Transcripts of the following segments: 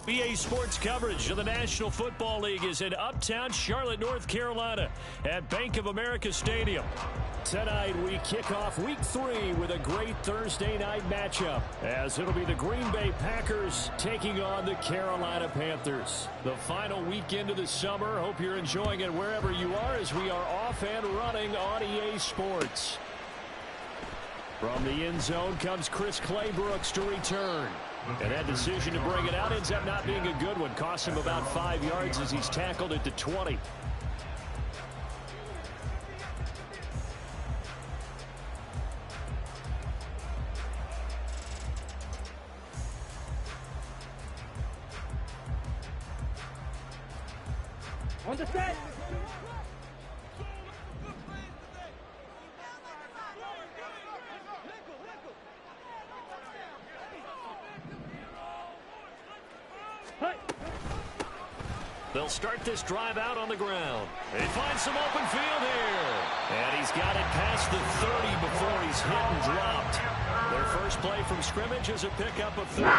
EA Sports coverage of the National Football League is in uptown Charlotte, North Carolina at Bank of America Stadium. Tonight we kick off Week 3 with a great Thursday night matchup, as it'll be the Green Bay Packers taking on the Carolina Panthers. The final weekend of the summer. Hope you're enjoying it wherever you are as we are off and running on EA Sports. From the end zone comes Chris Claybrooks to return. And that decision to bring it out ends up not being a good one. Costs him about 5 yards as he's tackled at the 20. On the set. They'll start this drive out on the ground. They find some open field here. And he's got it past the 30 before he's hit and dropped. Their first play from scrimmage is a pickup of 13.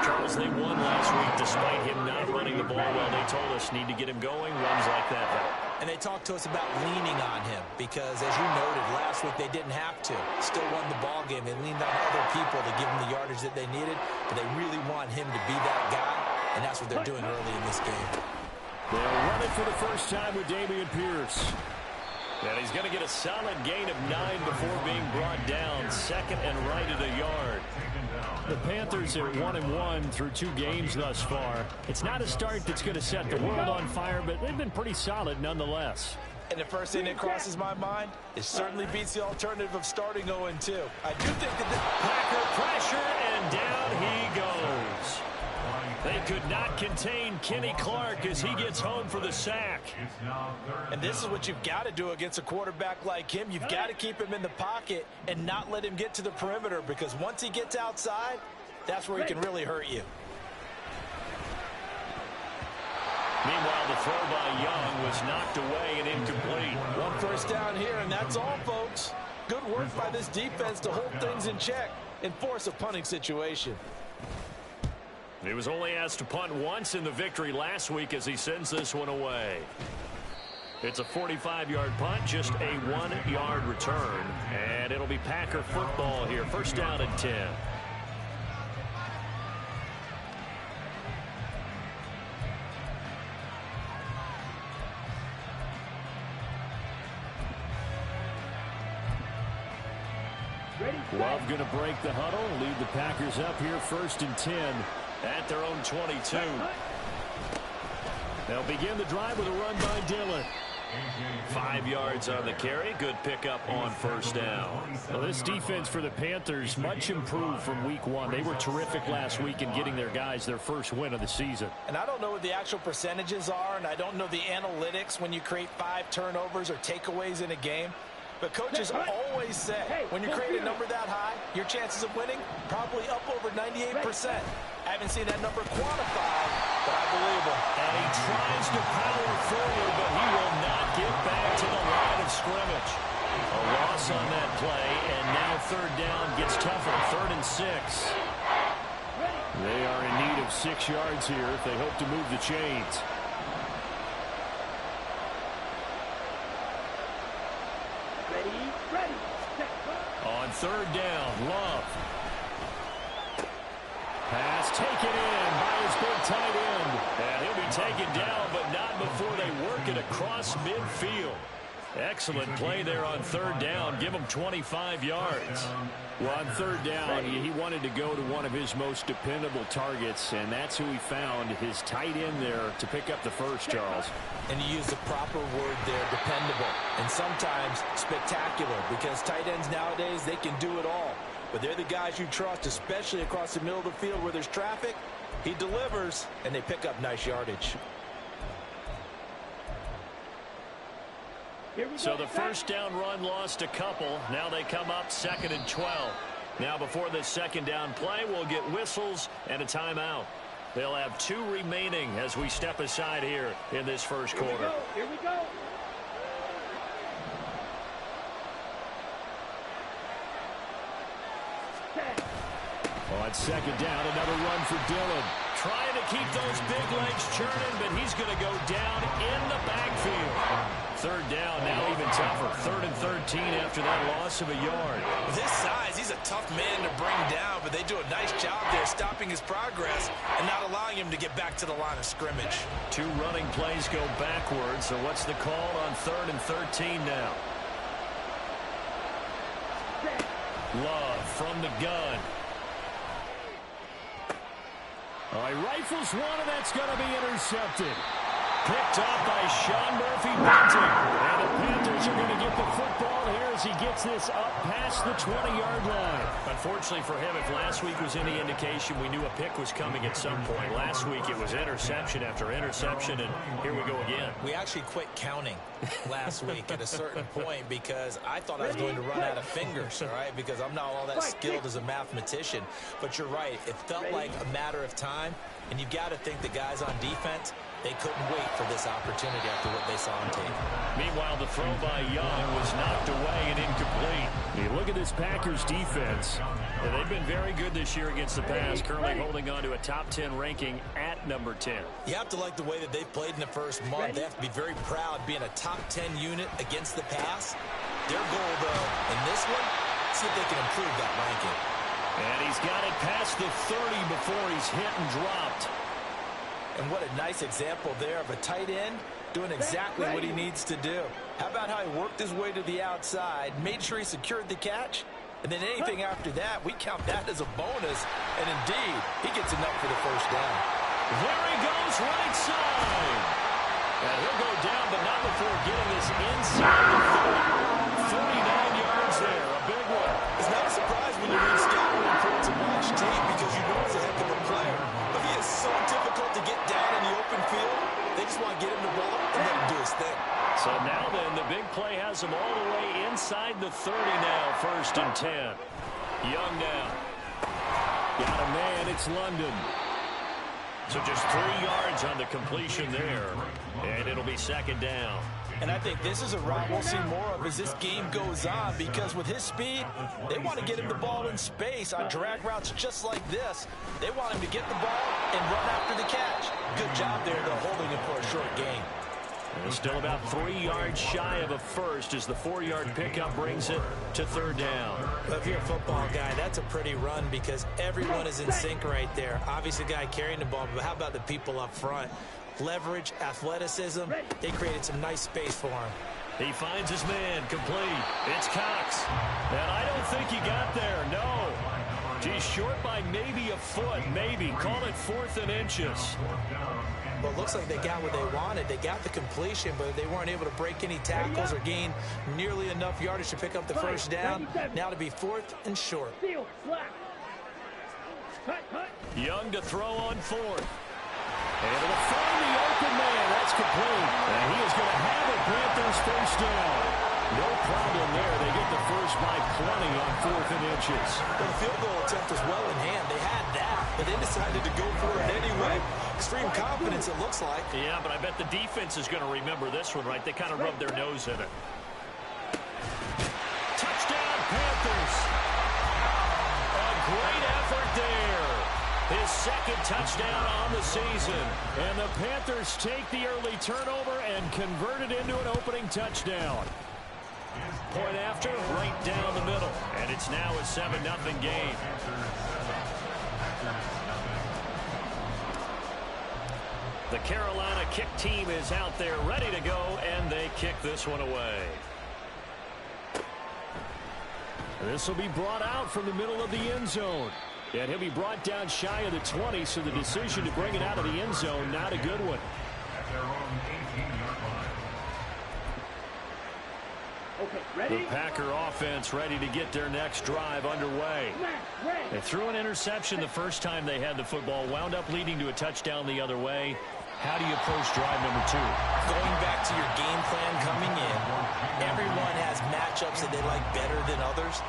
Charles, they won last week despite him not running the ball well. They told us need to get him going. Runs like that help. And they talked to us about leaning on him because, as you noted, last week they didn't have to. Still won the ball game. They leaned on other people to give them the yardage that they needed, but they really want him to be that guy, and that's what they're doing early in this game. They'll run it for the first time with Dameon Pierce. And he's going to get a solid gain of 9 before being brought down. Second and right at a yard. The Panthers are 1-1 through 2 games thus far. It's not a start that's going to set the world on fire, but they've been pretty solid nonetheless. And the first thing that crosses my mind, it certainly beats the alternative of starting 0-2. I do think that the Packer pressure, and down he goes. They could not contain Kenny Clark as he gets home for the sack. And this is what you've got to do against a quarterback like him. You've got to keep him in the pocket and not let him get to the perimeter, because once he gets outside, that's where he can really hurt you. Meanwhile, the throw by Young was knocked away and incomplete. 1 first down here, and that's all, folks. Good work by this defense to hold things in check and force a punting situation. He was only asked to punt once in the victory last week as he sends this one away. It's a 45-yard punt, just a 1-yard return. And it'll be Packer football here. First down and 10. Love going to break the huddle, lead the Packers up here first and 10 at their own 22. They'll begin the drive with a run by Dillon. 5 yards on the carry. Good pickup on first down. Well, this defense for the Panthers, much improved from week 1. They were terrific last week in getting their guys their first win of the season. And I don't know what the actual percentages are, and I don't know the analytics when you create 5 turnovers or takeaways in a game. But coaches always say, when you create a number that high, your chances of winning probably up over 98%. I haven't seen that number quantified, but I believe him. And he tries to power forward, but he will not get back to the line of scrimmage. A loss on that play, and now third down gets tougher. 3rd and 6. They are in need of 6 yards here if they hope to move the chains. On third down, Love. Pass taken in by his big tight end. And he'll be taken down, but not before they work it across midfield. Excellent play there on third down. Give him 25 yards. Well, on third down, he wanted to go to one of his most dependable targets, and that's who he found, his tight end there, to pick up the first, Charles. And you use the proper word there, dependable, and sometimes spectacular, because tight ends nowadays, they can do it all. But they're the guys you trust, especially across the middle of the field where there's traffic. He delivers, and they pick up nice yardage. So the first down run lost a couple. Now they come up 2nd and 12. Now before this second down play, we'll get whistles and a timeout. They'll have 2 remaining as we step aside here in this first quarter. Here we go. On second down, another run for Dillon. trying to keep those big legs churning, but he's going to go down in the backfield. Third down, now even tougher. 3rd and 13 after that loss of a yard. With his size, he's a tough man to bring down, but they do a nice job there stopping his progress and not allowing him to get back to the line of scrimmage. 2 running plays go backwards, so what's the call on 3rd and 13 now? Love from the gun. All right, rifles one, and that's going to be intercepted. Picked up by Sean Murphy Bunting. And the Panthers are going to get the football here as he gets this up past the 20-yard line. Unfortunately for him, if last week was any indication, we knew a pick was coming at some point. Last week it was interception after interception, and here we go again. We actually quit counting last week at a certain point because I thought I was going to run out of fingers, all right, because I'm not all that skilled as a mathematician. But you're right. It felt like a matter of time, and you've got to think the guys on defense, they couldn't wait for this opportunity after what they saw on tape. Meanwhile, the throw by Young was knocked away and incomplete. You look at this Packers defense. They've been very good this year against the pass, currently holding on to a top 10 ranking at number 10. You have to like the way that they've played in the first month. They have to be very proud being a top 10 unit against the pass. Their goal, though, in this one, see if they can improve that ranking. And he's got it past the 30 before he's hit and dropped. And what a nice example there of a tight end doing exactly what he needs to do. How about how he worked his way to the outside, made sure he secured the catch, and then anything after that, we count that as a bonus. And indeed, he gets enough for the first down. There he goes, right side. And he'll go down, but not before getting this inside the 30. 39 yards there, a big one. It's not a surprise when you read scouting reports and watch tape because you know he's a heck of a player. But he is so difficult to get down in the open field. They just want to get him the ball and let him do his thing. So now then, the big play has him all the way inside the 30 now, 1st and 10. Young now. Got a man, it's London. So just 3 yards on the completion there. And it'll be 2nd down. And I think this is a route we'll see more of as this game goes on because with his speed, they want to get him the ball in space on drag routes just like this. They want him to get the ball and run after the catch. Good job there, though, holding him for a short gain. And still about 3 yards shy of a first as the 4-yard pickup brings it to 3rd down. Well, if you're a football guy, that's a pretty run because everyone is in sync right there. Obviously, the guy carrying the ball, but how about the people up front? Leverage, athleticism, they created some nice space for him. He finds his man, complete. It's Cox. And I don't think he got there, no. He's short by maybe a foot, maybe. Call it 4th and inches. Well, it looks like they got what they wanted. They got the completion, but they weren't able to break any tackles or gain nearly enough yardage to pick up the first down. Now to be 4th and short. Young to throw on 4th. And it'll find the open man. That's complete. And he is going to have it. Panthers first down. No problem there. They get the first by plenty on 4th and inches. Well, the field goal attempt was well in hand. They had that, but they decided to go for it anyway. Extreme confidence, it looks like. Yeah, but I bet the defense is going to remember this one, right? They kind of rubbed their nose in it. Touchdown, Panthers. A great effort there. His 2nd touchdown on the season. And the Panthers take the early turnover and convert it into an opening touchdown. Point after, right down the middle. And it's now a 7-0 game. The Carolina kick team is out there ready to go, and they kick this one away. This will be brought out from the middle of the end zone. And he'll be brought down shy of the 20, so the decision to bring it out of the end zone, not a good one. The Packer offense ready to get their next drive underway. They threw an interception the first time they had the football, wound up leading to a touchdown the other way. How do you approach drive number 2? Going back to your game plan coming in, everyone has matchups that they like better than others,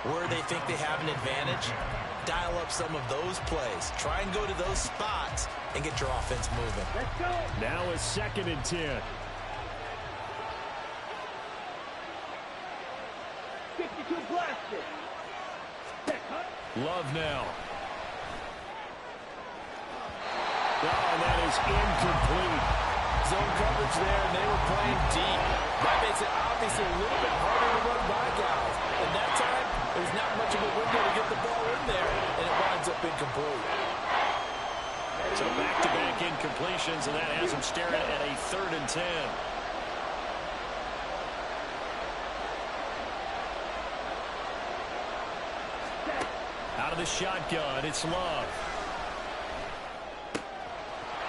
where they think they have an advantage. Dial up some of those plays. Try and go to those spots and get your offense moving. Let's go. Now a 2nd and 10. 52 blasted. Love now. Oh, and that is incomplete. Zone coverage there, and they were playing deep. That makes it obviously a little bit harder to run by guys. And that time, there's not much of a window to get the ball in there, and it winds up incomplete. So back-to-back incompletions, and that has him staring at a 3rd and 10. Out of the shotgun, it's Love.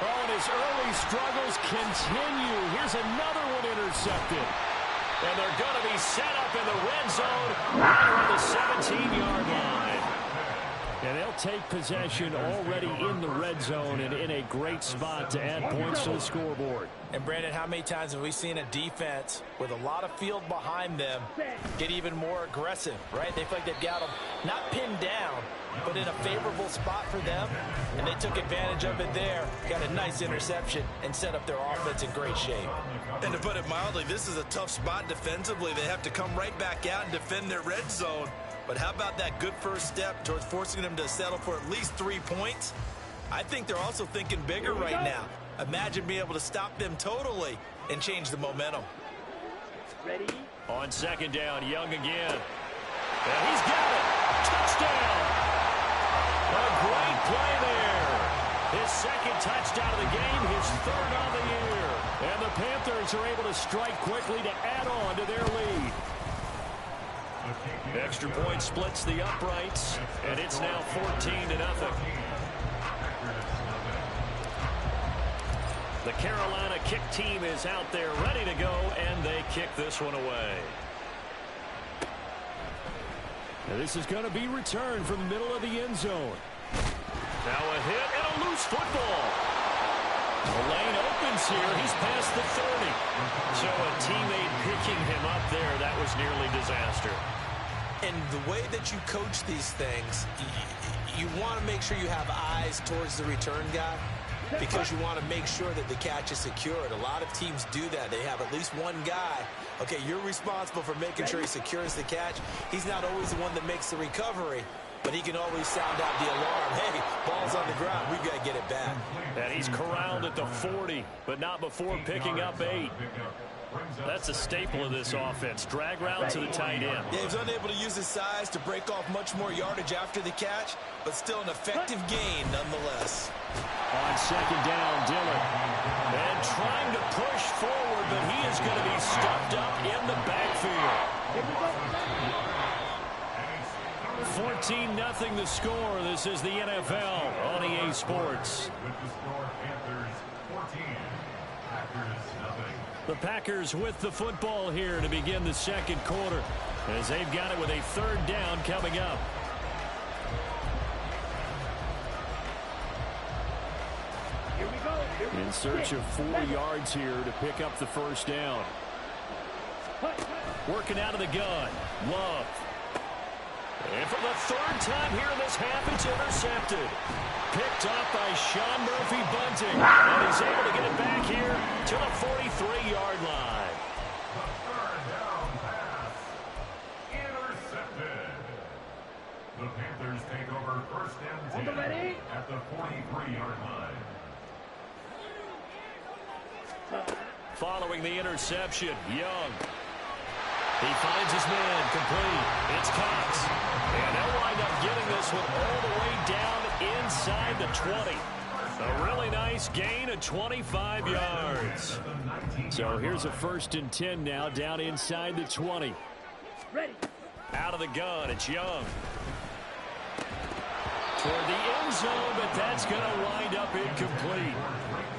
Oh, and his early struggles continue. Here's another one intercepted. And they're going to be set up in the red zone right around the 17-yard line. And they'll take possession already in the red zone and in a great spot to add points to the scoreboard. And, Brandon, how many times have we seen a defense with a lot of field behind them get even more aggressive, right? They feel like they've got them not pinned down, but in a favorable spot for them, and they took advantage of it there, got a nice interception, and set up their offense in great shape. And to put it mildly, this is a tough spot defensively. They have to come right back out and defend their red zone. But how about that good first step towards forcing them to settle for at least 3 points? I think they're also thinking bigger right now. Imagine being able to stop them totally and change the momentum. Ready? On 2nd down, Young again. And he's got it. Touchdown. A great play there. His 2nd touchdown of the game, his 3rd on the year. And the Panthers are able to strike quickly to add on to their lead. Extra point splits the uprights, and it's now 14-0. The Carolina kick team is out there ready to go, and they kick this one away. Now this is going to be returned from the middle of the end zone. Now a hit and a loose football. The lane opens here. He's past the 30. So a teammate picking him up there, that was nearly disaster. And the way that you coach these things, you want to make sure you have eyes towards the return guy because you want to make sure that the catch is secured. A lot of teams do that. They have at least one guy. Okay, you're responsible for making sure he secures the catch. He's not always the one that makes the recovery, but he can always sound out the alarm. Hey, ball's on the ground. We've got to get it back. And he's corralled at the 40, but not before picking up 8. That's a staple of this offense. Drag route to the tight end. Yeah, he's unable to use his size to break off much more yardage after the catch, but still an effective gain nonetheless. On 2nd down, Dillon. And trying to push forward, but he is going to be stuffed up in the backfield. 14-0 the score. This is the NFL on EA Sports. The Packers with the football here to begin the 2nd quarter as they've got it with a 3rd down coming up. Here we go. In search of 4 yards here to pick up the 1st down. Working out of the gun. Love. And for the 3rd time here in this half, it's intercepted. Picked up by Sean Murphy-Bunting. And he's able to get it back here to the 43-yard line. Third down pass. Intercepted. The Panthers take over 1st and 10 ready? at the 43-yard line. Following the interception, Young. He finds his man complete. It's Cox. And they'll wind up getting this one all the way down inside the 20. A really nice gain of 25 yards. So here's a 1st and 10 now down inside the 20. Ready. Out of the gun, it's Young. Toward the end zone, but that's going to wind up incomplete.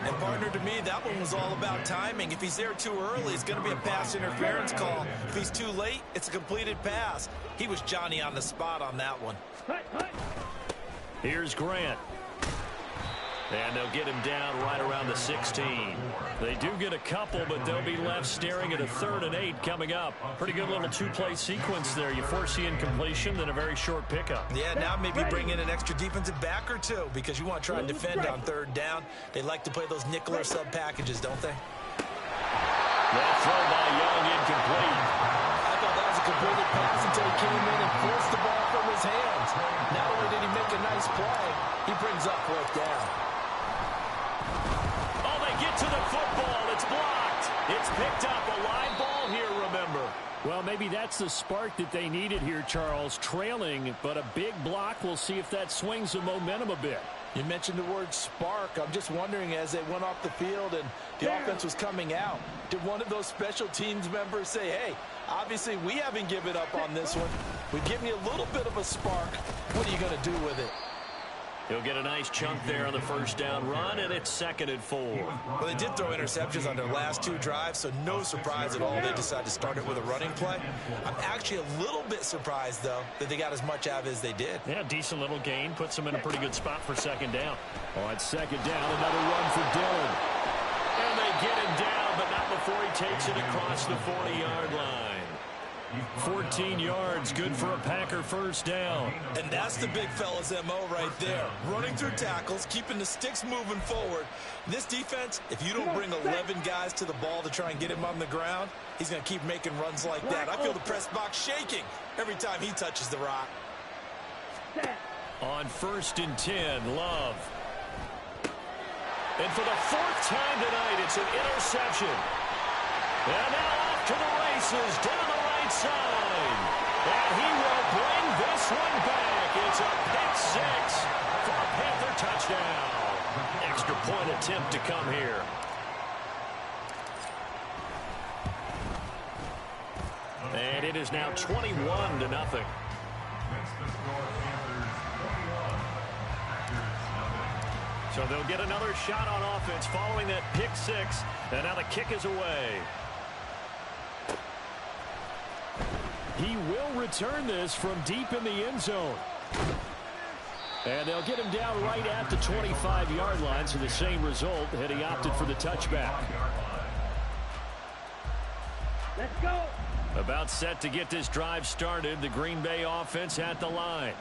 And, partner, to me, that one was all about timing. If he's there too early, it's going to be a pass interference call. If he's too late, it's a completed pass. He was Johnny on the spot on that one. Here's Grant. And they'll get him down right around the 16. They do get a couple, but they'll be left staring at a 3rd and 8 coming up. Pretty good little 2-play sequence there. You force the incompletion, then a very short pickup. Yeah, now maybe bring in an extra defensive back or two because you want to try and defend on 3rd down. They like to play those nickel or sub packages, don't they? That throw by Young incomplete. I thought that was a completed pass until he came in and forced the ball from his hands. Not only did he make a nice play, he brings up 4th down. to the football. It's blocked. It's picked up. A live ball here, remember. Well, maybe that's the spark that they needed here, Charles. Trailing, but a big block. We'll see if that swings the momentum a bit. You mentioned the word spark. I'm just wondering, as they went off the field and the offense was coming out, did one of those special teams members say, hey, obviously we haven't given up on this one. We've given you a little bit of a spark. What are you going to do with it? He'll get a nice chunk there on the first down run, and it's 2nd and 4. Well, they did throw interceptions on their last 2 drives, so no surprise at all they decided to start it with a running play. I'm actually a little bit surprised, though, that they got as much out of it as they did. Yeah, decent little gain. Puts them in a pretty good spot for 2nd down. On 2nd down, another run for Dillon. And they get him down, but not before he takes it across the 40-yard line. 14 yards, good for a Packer first down. And that's the big fella's MO right there. Running through tackles, keeping the sticks moving forward. This defense, if you don't bring 11 guys to the ball to try and get him on the ground, he's going to keep making runs like that. I feel the press box shaking every time he touches the rock. On 1st and 10, Love. And for the 4th time tonight, it's an interception. And now off to the races, down the right side. And he will bring this one back. It's a pick 6 for a Panther touchdown. Extra point attempt to come here. And it is now 21-0. So they'll get another shot on offense following that pick 6. And now the kick is away. He will return this from deep in the end zone. And they'll get him down right at the 25-yard line. So the same result had he opted for the touchback. Let's go. About set to get this drive started. The Green Bay offense at the line.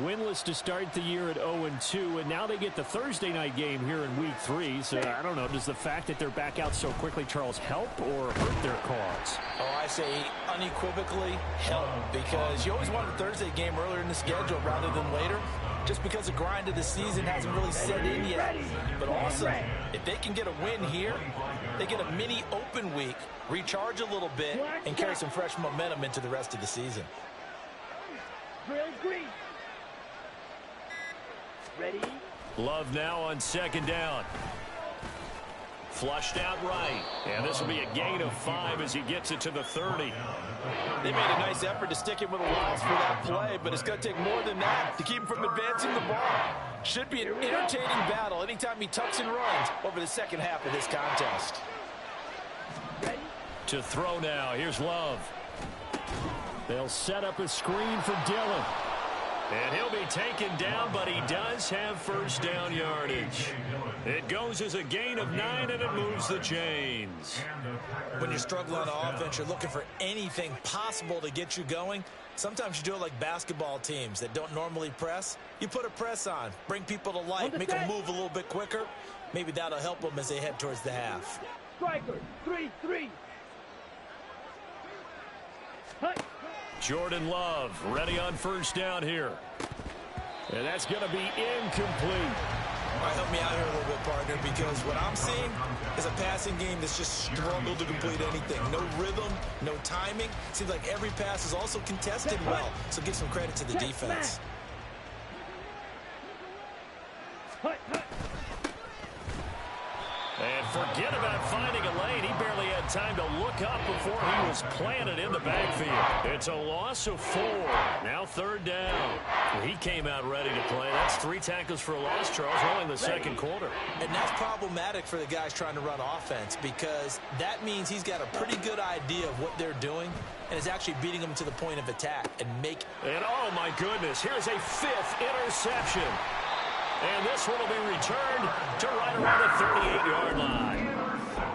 Winless to start the year at 0-2, and now they get the Thursday night game here in Week 3. So I don't know, does the fact that they're back out so quickly, Charles, help or hurt their cause? Oh, I say unequivocally help, because you always want a Thursday game earlier in the schedule rather than later, just because the grind of the season hasn't really set in yet. But also, if they can get a win here, they get a mini open week, recharge a little bit, and carry some fresh momentum into the rest of the season. Drill green. Ready? Love now on 2nd down. Flushed out right. And this will be a gain of 5 as he gets it to the 30. They made a nice effort to stick him with a loss for that play, but it's going to take more than that to keep him from advancing the ball. Should be an entertaining battle anytime he tucks and runs over the second half of this contest. Ready? To throw now. Here's Love. They'll set up a screen for Dillon. And he'll be taken down, but he does have first down yardage. It goes as a gain of 9, and it moves the chains. When you're struggling on offense, you're looking for anything possible to get you going. Sometimes you do it like basketball teams that don't normally press. You put a press on, bring people to life, make them move a little bit quicker. Maybe that'll help them as they head towards the half. Striker, 3-3. Hut. Jordan Love ready on first down here. And that's going to be incomplete. All right, help me out here a little bit, partner, because what I'm seeing is a passing game that's just struggled to complete anything. No rhythm, no timing. Seems like every pass is also contested well, so give some credit to the defense. Hut, hut. And forget about finding a lane. He barely had time to look up before he was planted in the backfield. It's a loss of 4. Now 3rd down. He came out ready to play. That's 3 tackles for a loss, Charles, only in the second quarter. And that's problematic for the guys trying to run offense, because that means he's got a pretty good idea of what they're doing and is actually beating them to the point of attack and make. And oh my goodness, here's a 5th interception. And this one will be returned to right around the 38-yard line.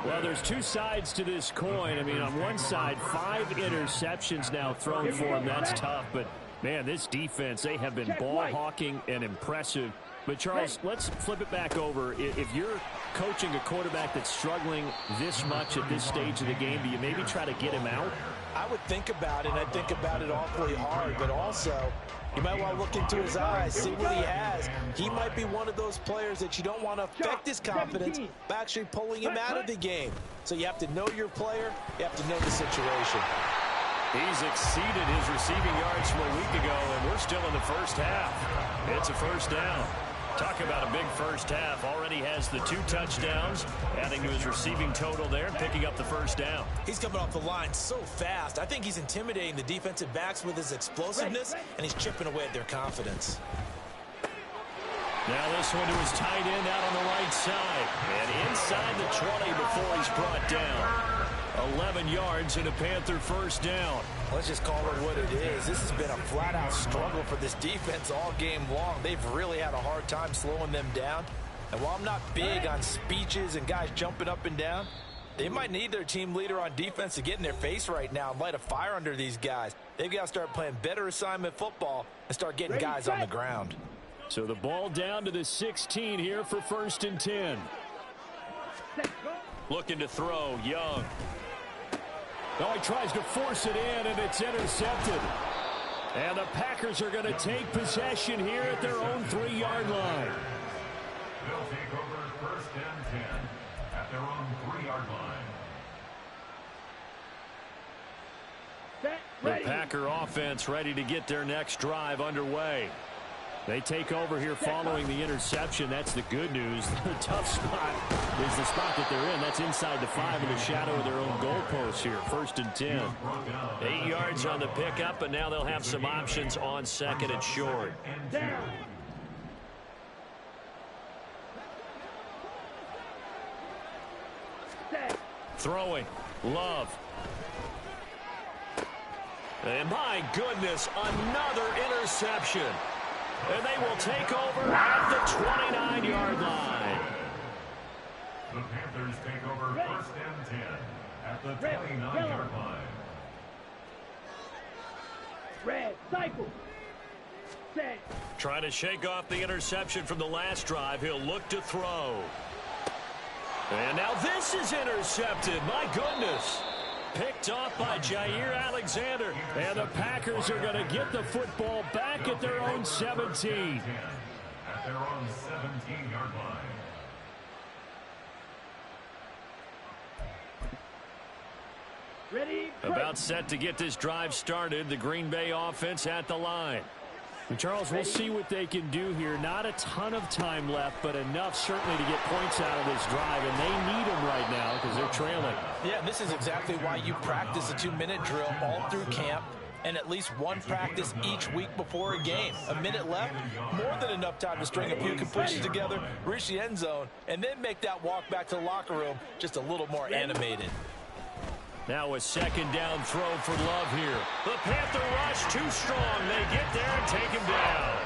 Well, there's 2 sides to this coin. I mean, on one side, 5 interceptions now thrown for him. That's tough. But, man, this defense, they have been ball-hawking and impressive. But, Charles, let's flip it back over. If you're coaching a quarterback that's struggling this much at this stage of the game, do you maybe try to get him out? I would think about it, and I'd think about it awfully hard, but also You might want to look into his eyes, see what he has. He might be one of those players that you don't want to affect his confidence by actually pulling him out of the game. So you have to know your player. You have to know the situation. He's exceeded his receiving yards from a week ago, and we're still in the first half. It's a first down. Talk about a big first half. Already has the 2 touchdowns, adding to his receiving total there, picking up the first down. He's coming off the line so fast. I think he's intimidating the defensive backs with his explosiveness, and he's chipping away at their confidence. Now this one to his tight end out on the right side. And inside the 20 before he's brought down. 11 yards and a Panther first down. Let's just call it what it is. This has been a flat-out struggle for this defense all game long. They've really had a hard time slowing them down. And while I'm not big on speeches and guys jumping up and down, they might need their team leader on defense to get in their face right now and light a fire under these guys. They've got to start playing better assignment football and start getting guys on the ground. So the ball down to the 16 here for 1st and 10. Looking to throw, Young. Oh, he tries to force it in, and it's intercepted. And the Packers are going to take possession here at their own 3-yard line. They'll take over 1st and 10 at their own 3-yard line. The Packer offense ready to get their next drive underway. They take over here following the interception. That's the good news. The tough spot is the spot that they're in. That's inside the 5 in the shadow of their own goalpost here. 1st and 10. 8 yards on the pickup, and now they'll have some options on 2nd and short. Throwing. Love. And my goodness, another interception. And they will take over at the 29-yard line. The Panthers take over 1st and 10 at the 29-yard line. Red, cycle. Set. Trying to shake off the interception from the last drive. He'll look to throw. And now this is intercepted. My goodness. Picked off by Jair Alexander. And the Packers are going to get the football back at their own 17. At their own 17-yard line. Ready. About set to get this drive started. The Green Bay offense at the line. And Charles, we'll see what they can do here. Not a ton of time left, but enough certainly to get points out of this drive, and they need them right now because they're trailing. Yeah, and this is exactly why you practice a 2-minute drill all through camp and at least one practice each week before a game. A minute left, more than enough time to string a few completions together, reach the end zone, and then make that walk back to the locker room just a little more animated. Now a 2nd down throw for Love here. The Panther rush too strong. They get there and take him down.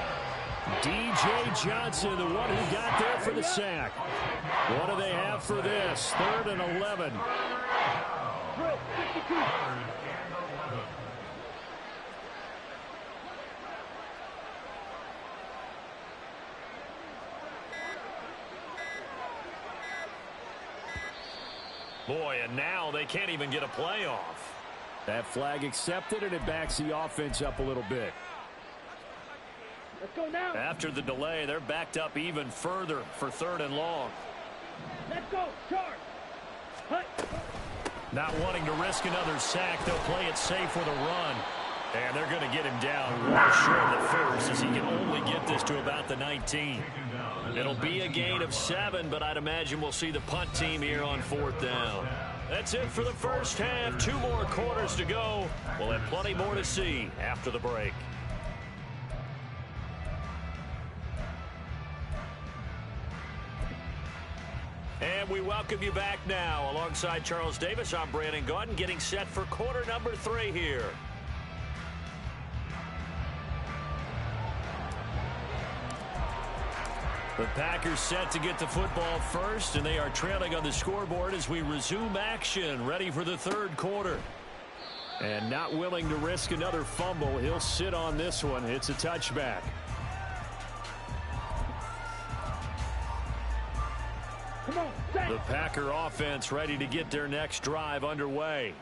D.J. Johnson, the one who got there for the sack. What do they have for this? 3rd and 11. Boy, and now they can't even get a play off. That flag accepted, and it backs the offense up a little bit. Let's go now. After the delay, they're backed up even further for 3rd and long. Let's go. Charge. Hut. Not wanting to risk another sack, they'll play it safe with a run. And they're going to get him down well short of the first as he can only get this to about the 19. It'll be a gain of 7, but I'd imagine we'll see the punt team here on 4th down. That's it for the first half. 2 more quarters to go. We'll have plenty more to see after the break. And we welcome you back now. Alongside Charles Davis, I'm Brandon Gaudin, getting set for quarter number 3 here. The Packers set to get the football first, and they are trailing on the scoreboard as we resume action, ready for the 3rd quarter. And not willing to risk another fumble, he'll sit on this one. It's a touchback. Come on, set. The Packer offense ready to get their next drive underway.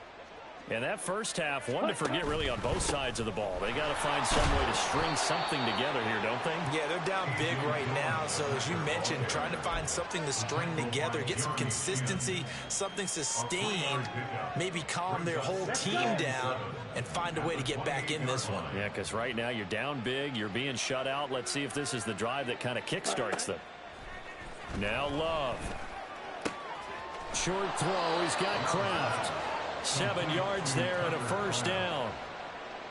And that first half, one to forget really on both sides of the ball. They got to find some way to string something together here, don't they? Yeah, they're down big right now. So as you mentioned, trying to find something to string together, get some consistency, something sustained, maybe calm their whole team down and find a way to get back in this one. Yeah, because right now you're down big, you're being shut out. Let's see if this is the drive that kind of kickstarts them. Now Love. Short throw, he's got Kraft. 7 yards there and a first down.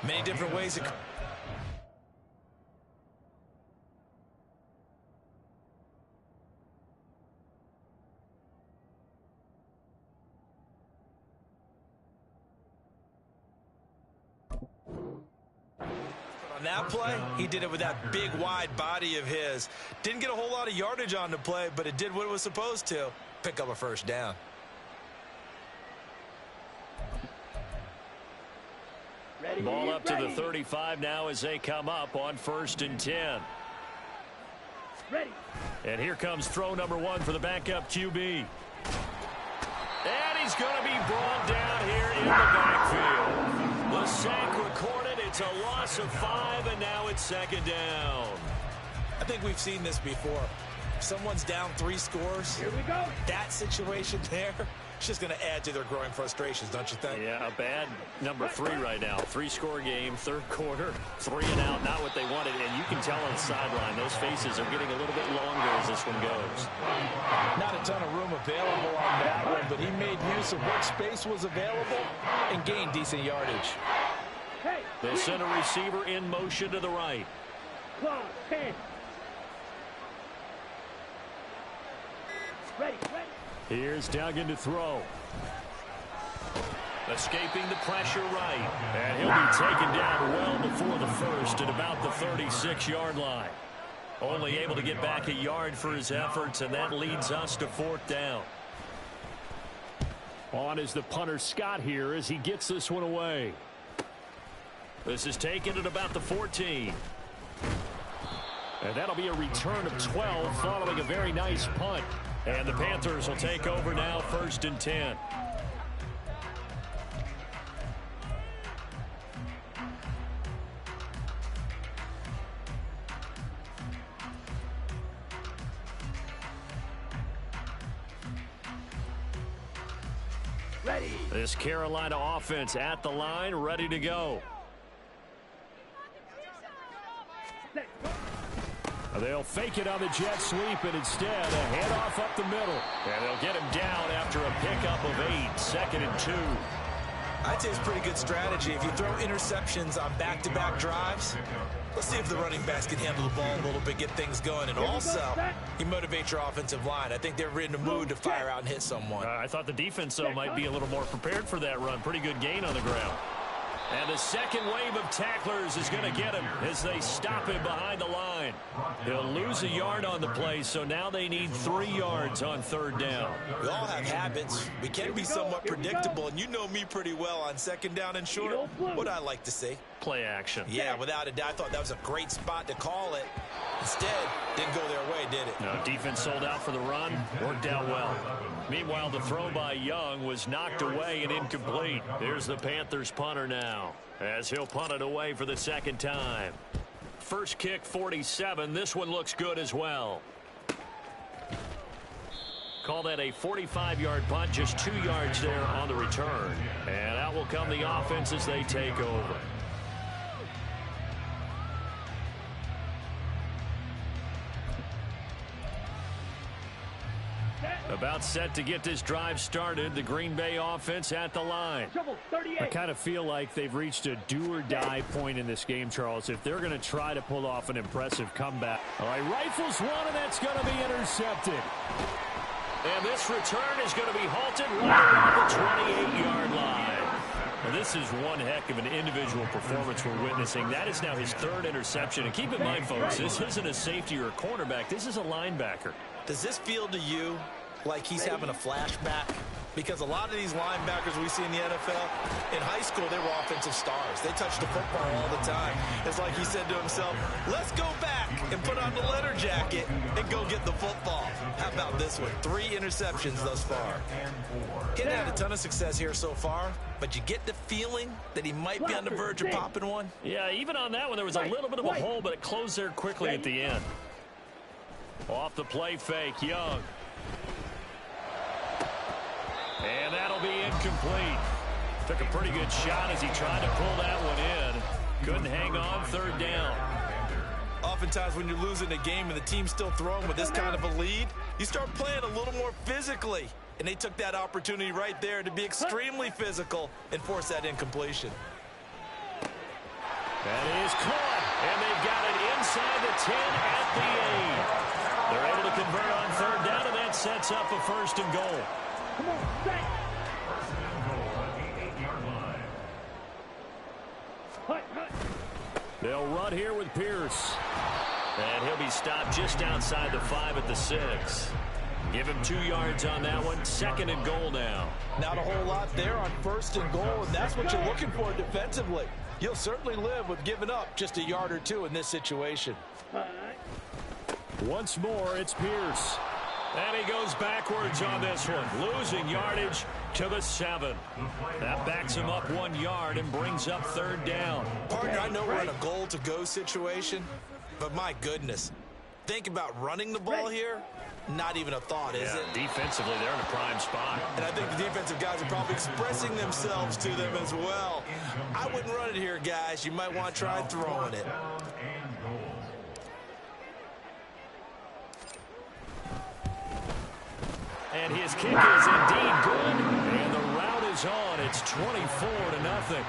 Many different ways. On that play, he did it with that big wide body of his. Didn't get a whole lot of yardage on the play, but it did what it was supposed to. Pick up a first down. Ball up to the 35 now as they come up on 1st and 10. Ready. And here comes throw number 1 for the backup QB. And he's going to be brought down here in the backfield. The sack recorded. It's a loss of 5, and now it's 2nd down. I think we've seen this before. If someone's down 3 scores, Here we go. that situation there, it's just going to add to their growing frustrations, don't you think? Yeah, a bad number 3 right now. 3-score game, 3rd quarter, 3 and out, not what they wanted. And you can tell on the sideline, those faces are getting a little bit longer as this one goes. Not a ton of room available on that one, but he made use of what space was available and gained decent yardage. Hey. The center receiver in motion to the right. Claw. 10. Ready. Here's Duggan to throw. Escaping the pressure right. And he'll be taken down well before the first at about the 36-yard line. Only able to get back a yard for his efforts, and that leads us to 4th down. On is the punter Scott here as he gets this one away. This is taken at about the 14. And that'll be a return of 12 following a very nice punt. And the Panthers will take over now, 1st and 10. Ready. This Carolina offense at the line, ready to go. Set. Go. They'll fake it on the jet sweep, and instead a handoff up the middle. And they'll get him down after a pickup of 8, 2nd and 2. I'd say it's pretty good strategy. If you throw interceptions on back-to-back drives, let's see if the running backs can handle the ball a little bit, get things going. And also, you motivate your offensive line. I think they're in the mood to fire out and hit someone. I thought the defense, though, might be a little more prepared for that run. Pretty good gain on the ground. And the second wave of tacklers is going to get him as they stop him behind the line. He'll lose a yard on the play, so now they need 3 yards on 3rd down. We all have habits. We can be somewhat predictable, and you know me pretty well on 2nd down and short. What I like to see. Play action. Yeah, without a doubt. I thought that was a great spot to call it. Instead, didn't go their way, did it? No, defense sold out for the run. Worked out well. Meanwhile, the throw by Young was knocked away and incomplete. Here's the Panthers punter now as he'll punt it away for the 2nd time. First kick, 47. This one looks good as well. Call that a 45-yard punt, just 2 yards there on the return. And out will come the offense as they take over. About set to get this drive started. The Green Bay offense at the line. I kind of feel like they've reached a do-or-die point in this game, Charles, if they're going to try to pull off an impressive comeback. All right, rifles one, and that's going to be intercepted. And this return is going to be halted right around the 28-yard line. Well, this is one heck of an individual performance we're witnessing. That is now his 3rd interception. And keep in mind, folks, this isn't a safety or a cornerback. This is a linebacker. Does this feel to you like he's having a flashback? Because a lot of these linebackers we see in the NFL, in high school, they were offensive stars. They touched the football all the time. It's like he said to himself, let's go back and put on the letter jacket and go get the football. How about this one. 3 interceptions thus far. He hasn't had a ton of success here so far, but you get the feeling that he might be on the verge of popping one. Yeah, even on that one, there was a little bit of a hole, but it closed there quickly at the end. Off the play fake, Young. And that'll be incomplete. Took a pretty good shot as he tried to pull that one in. Couldn't hang on, 3rd down. Oftentimes when you're losing a game and the team's still throwing with this kind of a lead, you start playing a little more physically. And they took that opportunity right there to be extremely physical and force that incompletion. That is caught, and they've got it inside the 10 at the 8. They're able to convert on 3rd down, and that sets up a 1st and goal. Come on, set. 1st and goal at the 8-yard line. Hut, hut. They'll run here with Pierce. And he'll be stopped just outside the 5 at the 6. Give him 2 yards on that one. 2nd and goal now. Not a whole lot there on 1st and goal, and that's what you're looking for defensively. You'll certainly live with giving up just a yard or 2 in this situation. Once more, it's Pierce. And he goes backwards on this one, losing yardage to the 7. That backs him up 1 yard and brings up 3rd down. Partner, I know we're in a goal-to-go situation, but my goodness, think about running the ball here. Not even a thought, is it? Defensively, they're in a prime spot. And I think the defensive guys are probably expressing themselves to them as well. I wouldn't run it here, guys. You might want to try throwing it. And his kick is indeed good. And the route is on. It's 24-0.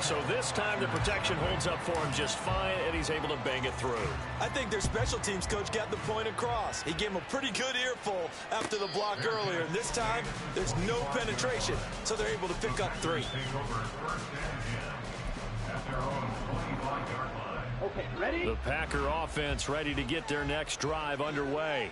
So this time the protection holds up for him just fine, and he's able to bang it through. I think their special teams coach got the point across. He gave him a pretty good earful after the block earlier. And this time, there's no penetration, so they're able to pick up 3. Okay, ready? The Packer offense ready to get their next drive underway.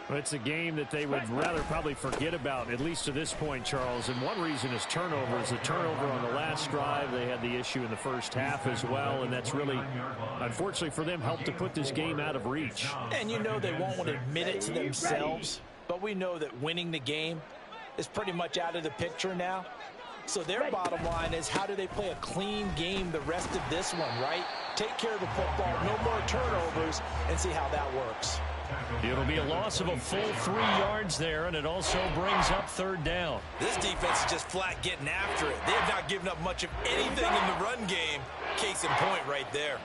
It's a game that they would rather probably forget about, at least to this point, Charles. And one reason is turnovers. The turnover on the last drive, they had the issue in the first half as well. And that's really, unfortunately for them, helped to put this game out of reach. And you know they won't want to admit it to themselves, but we know that winning the game is pretty much out of the picture now. So their bottom line is, how do they play a clean game the rest of this one, right? Take care of the football, no more turnovers, and see how that works. It'll be a loss of a full 3 yards there, and it also brings up 3rd down. This defense is just flat getting after it. They have not given up much of anything in the run game. Case in point right there.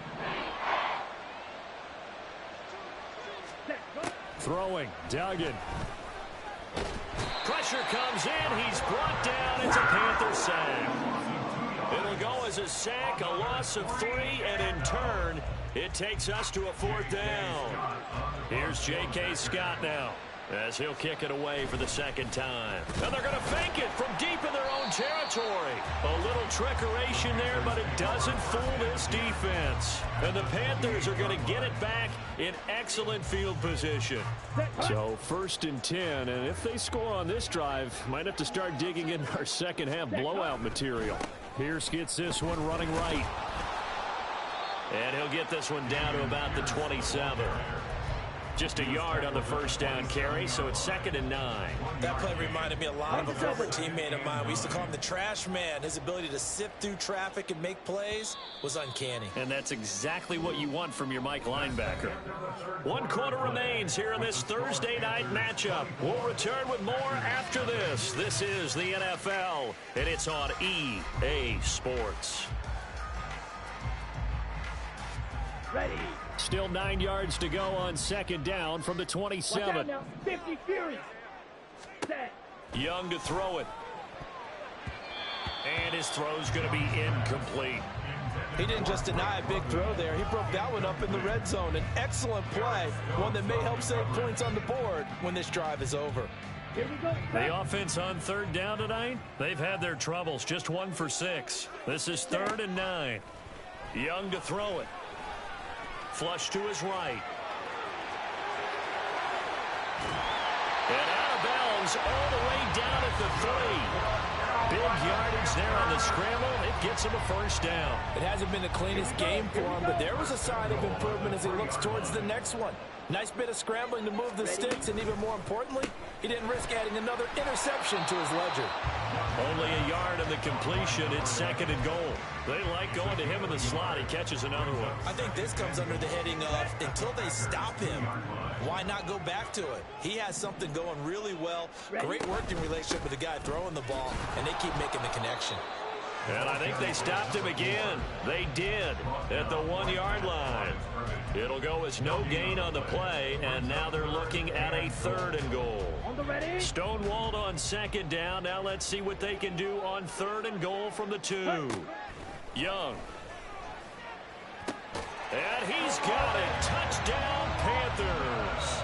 Throwing, Duggan. Pressure comes in. He's brought down. It's a Panther sack. It'll go as a sack, a loss of 3, and in turn, it takes us to a 4th down. Here's J.K. Scott now, as he'll kick it away for the 2nd time. And they're going to fake it from deep in their own territory. A little trickeration there, but it doesn't fool this defense. And the Panthers are going to get it back in excellent field position. So 1st and 10, and if they score on this drive, might have to start digging in our second half blowout material. Pierce gets this one running right. And he'll get this one down to about the 27. Just a yard on the 1st down carry, so it's 2nd and 9. That play reminded me a lot of a former teammate of mine. We used to call him the trash man. His ability to sift through traffic and make plays was uncanny. And that's exactly what you want from your Mike linebacker. 1 quarter remains here in this Thursday night matchup. We'll return with more after this. This is the NFL, and it's on EA Sports. Ready. Still 9 yards to go on 2nd down from the 27. 50 Fury. Set. Young to throw it. And his throw's going to be incomplete. He didn't just deny a big throw there. He broke that one up in the red zone. An excellent play, one that may help save points on the board when this drive is over. Here we go. The offense on 3rd down tonight, they've had their troubles. Just 1 for 6. This is 3rd and 9. Young to throw it. Flush to his right. And out of bounds all the way down at the 3. Big yardage there on the scramble. It gets him a first down. It hasn't been the cleanest game for him, but there was a sign of improvement as he looks towards the next one. Nice bit of scrambling to move the sticks, and even more importantly, he didn't risk adding another interception to his ledger. Only a yard of the completion. It's 2nd and goal. They like going to him in the slot. He catches another one. I think this comes under the heading of until they stop him, why not go back to it? He has something going really well. Great working relationship with the guy throwing the ball, and they keep making the connection. And I think they stopped him again. They did at the 1-yard line. It'll go as no gain on the play, and now they're looking at a 3rd and goal. Stonewalled on 2nd down. Now let's see what they can do on 3rd and goal from the 2. Young. And he's got it. Touchdown, Panthers.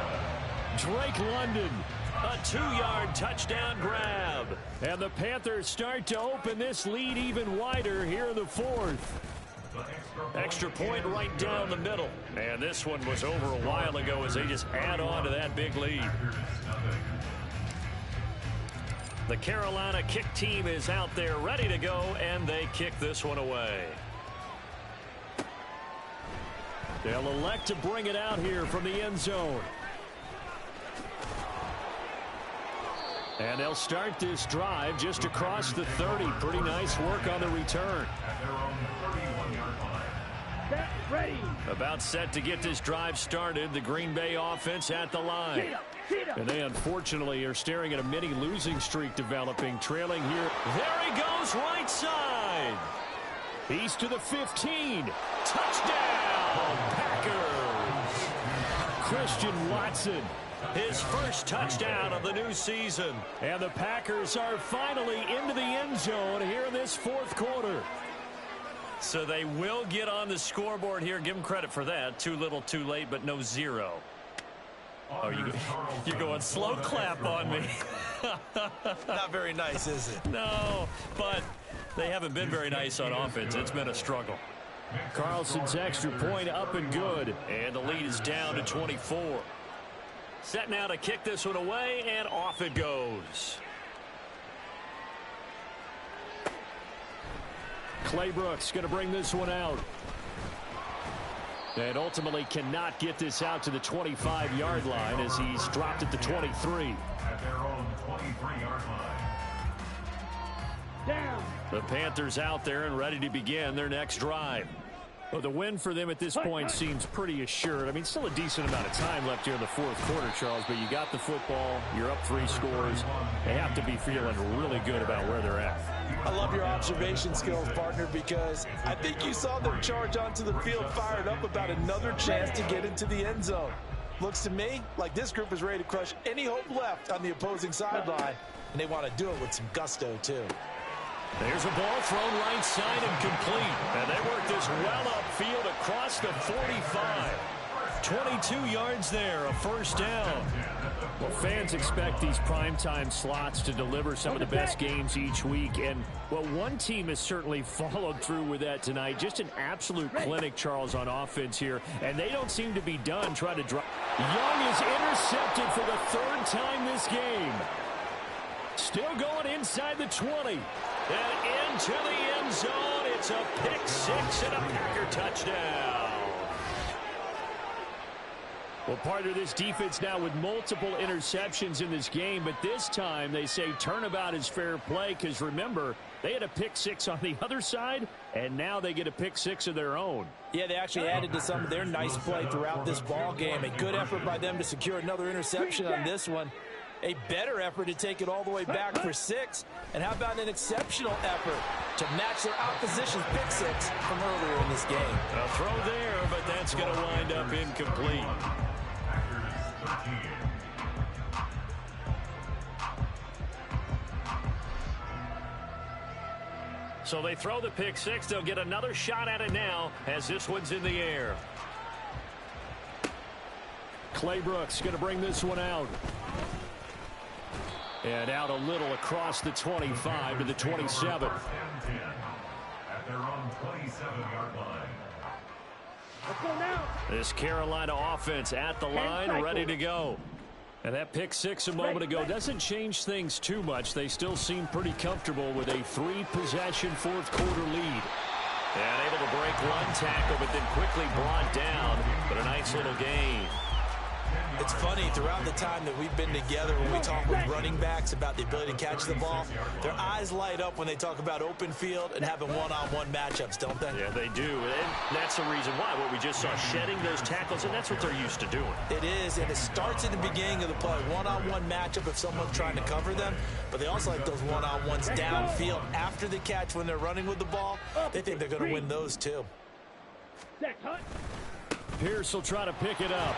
Drake London. A 2-yard touchdown grab. And the Panthers start to open this lead even wider here in the 4th. Extra point right down the middle. And this one was over a while ago as they just add on to that big lead. The Carolina kick team is out there ready to go, and they kick this one away. They'll elect to bring it out here from the end zone. And they'll start this drive just across the 30. Pretty nice work on the return. Ready. About set to get this drive started. The Green Bay offense at the line. And they unfortunately are staring at a mini losing streak developing, trailing here. There he goes, right side. He's to the 15. Touchdown, Packers. Christian Watson. His first touchdown of the new season. And the Packers are finally into the end zone here in this 4th quarter. So they will get on the scoreboard here. Give them credit for that. Too little, too late, but no 0. Oh, you're going slow clap on me. Not very nice, is it? No, but they haven't been very nice on offense. It's been a struggle. Carlson's extra point up and good. And the lead is down to 24. Set now to kick this one away, and off it goes. Claybrooks going to bring this one out. And ultimately cannot get this out to the 25-yard line as he's dropped at the 23. At their own 23-yard line. Down. The Panthers out there and ready to begin their next drive. Well, the win for them at this point seems pretty assured. I mean, still a decent amount of time left here in the 4th quarter, Charles, but you got the football, you're up 3 scores. They have to be feeling really good about where they're at. I love your observation skills, partner, because I think you saw them charge onto the field fired up about another chance to get into the end zone. Looks to me like this group is ready to crush any hope left on the opposing sideline, and they want to do it with some gusto, too. There's a ball thrown right side and complete. And they work this well upfield across the 45. 22 yards there, a first down. Well, fans expect these primetime slots to deliver some of the best games each week. And, well, one team has certainly followed through with that tonight. Just an absolute clinic, Charles, on offense here. And they don't seem to be done trying to drive. Young is intercepted for the 3rd time this game. Still going inside the 20. And into the end zone. It's a pick 6 and a Packer touchdown. Well, part of this defense now with multiple interceptions in this game, but this time they say turnabout is fair play because, remember, they had a pick 6 on the other side, and now they get a pick 6 of their own. Yeah, they actually added to some of their nice play throughout this ball game. A good effort by them to secure another interception on this one. A better effort to take it all the way back for 6. And how about an exceptional effort to match their opposition's pick 6 from earlier in this game? A throw there, but that's going to wind up incomplete. So they throw the pick 6. They'll get another shot at it now as this one's in the air. Claybrooks going to bring this one out. And out a little across the 25 to the 27. At their own 27-yard line. Let's go now. This Carolina offense at the line, ready to go. And that pick six a moment ago doesn't change things too much. They still seem pretty comfortable with a 3-possession fourth-quarter lead. And able to break one tackle, but then quickly brought down. But a nice little gain. It's funny, throughout the time that we've been together, when we talk with running backs about the ability to catch the ball, their eyes light up when they talk about open field and having one-on-one matchups, don't they? Yeah, they do. And that's the reason why. What we just saw, shedding those tackles, and that's what they're used to doing. It is, and it starts at the beginning of the play. One-on-one matchup if someone's trying to cover them, but they also like those one-on-ones downfield after the catch when they're running with the ball. They think they're going to win those too. Pierce will try to pick it up.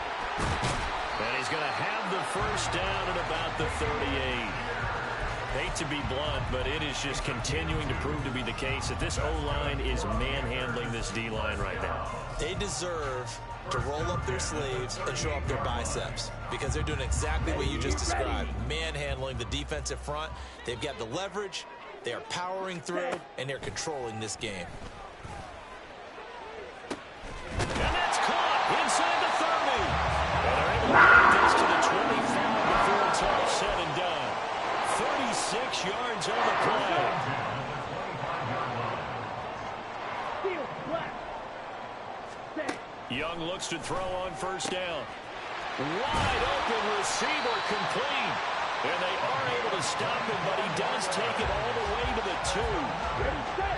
And he's going to have the first down at about the 38. Hate to be blunt, but it is just continuing to prove to be the case that this O-line is manhandling this D-line right now. They deserve to roll up their sleeves and show up their biceps because they're doing exactly what you just described, manhandling the defensive front. They've got the leverage, they are powering through, and they're controlling this game. And that's caught inside the 30. And they're able to get this to the 25 before it's all said and done. 36 yards on the play. Young looks to throw on first down. Wide open receiver complete. And they are able to stop him, but he does take it all the way to the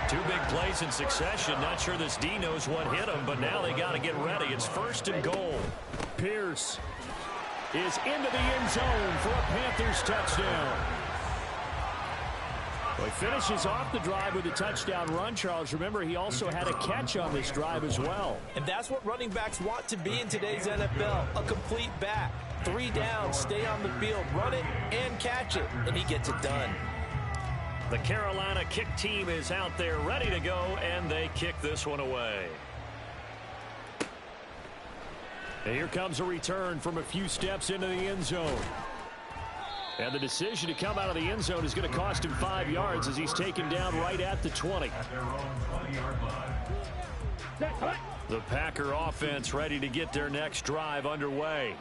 2. 2 big plays in succession. Not sure this D knows what hit him, but now they got to get ready. It's first and goal. Pierce is into the end zone for a Panthers touchdown. Well, he finishes off the drive with a touchdown run, Charles. Remember, he also had a catch on this drive as well. And that's what running backs want to be in today's NFL, a complete back. 3 downs, stay on the field, run it, and catch it, and he gets it done. The Carolina kick team is out there ready to go, and they kick this one away. And here comes a return from a few steps into the end zone. And the decision to come out of the end zone is going to cost him 5 yards as he's taken down right at the 20. The Packer offense ready to get their next drive underway.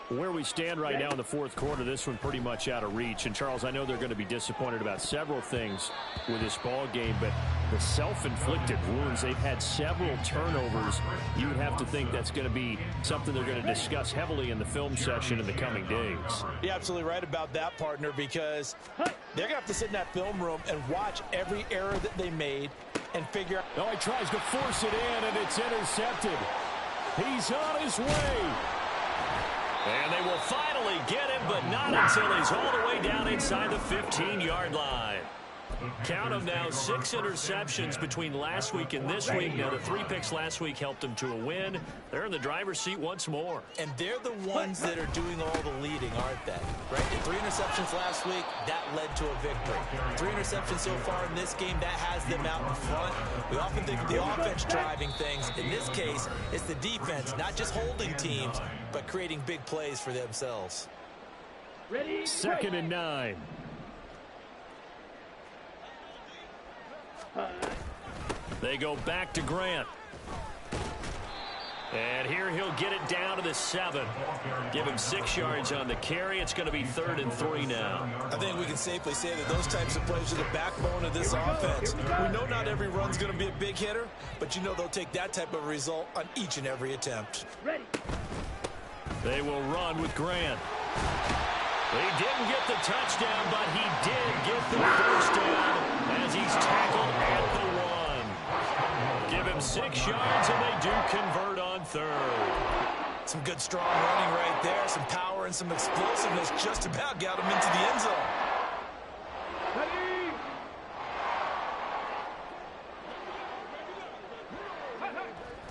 Where we stand right now in the fourth quarter, this one pretty much out of reach. And, Charles, I know they're going to be disappointed about several things with this ball game, but the self-inflicted wounds, they've had several turnovers. You would have to think that's going to be something they're going to discuss heavily in the film session in the coming days. You're absolutely right about that, partner, because they're going to have to sit in that film room and watch every error that they made and figure out. Oh, he tries to force it in, and it's intercepted. He's on his way. And they will finally get him, but not until he's all the way down inside the 15-yard line. Count them now, 6 interceptions between last week and this week. Now, the 3 picks last week helped them to a win. They're in the driver's seat once more. And they're the ones that are doing all the leading, aren't they? Right? The 3 interceptions last week, that led to a victory. 3 interceptions so far in this game, that has them out in front. We often think of the offense driving things. In this case, it's the defense, not just holding teams, but creating big plays for themselves. Ready? 2nd and 9. They go back to Grant. And here he'll get it down to the 7. Give him 6 yards on the carry. It's going to be 3rd and 3 now. I think we can safely say that those types of plays are the backbone of this offense. We know not every run's going to be a big hitter, but you know they'll take that type of result on each and every attempt. Ready. They will run with Grant. He didn't get the touchdown, but he did get the first down as he's tackled at the 1. Give him 6 yards, and they do convert on 3rd. Some good, strong running right there. Some power and some explosiveness just about got him into the end zone. Ready.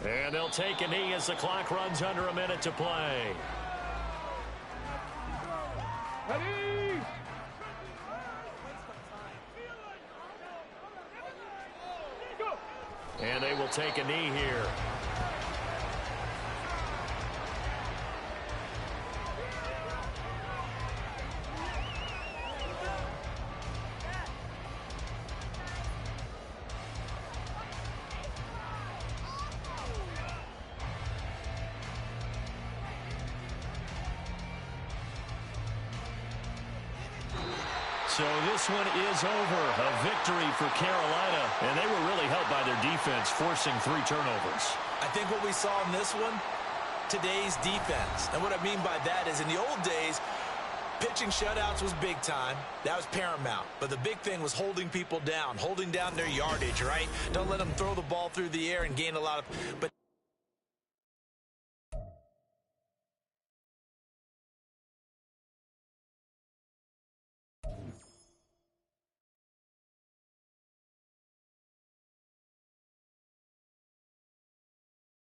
And they'll take a knee as the clock runs under a minute to play. Ready. And they will take a knee here. So this one is over. A victory for Carolina, and they were really helped by their defense, forcing 3 turnovers. I think what we saw in this one, today's defense. And what I mean by that is in the old days, pitching shutouts was big time. That was paramount. But the big thing was holding people down, holding down their yardage, right? Don't let them throw the ball through the air and gain a lot of... But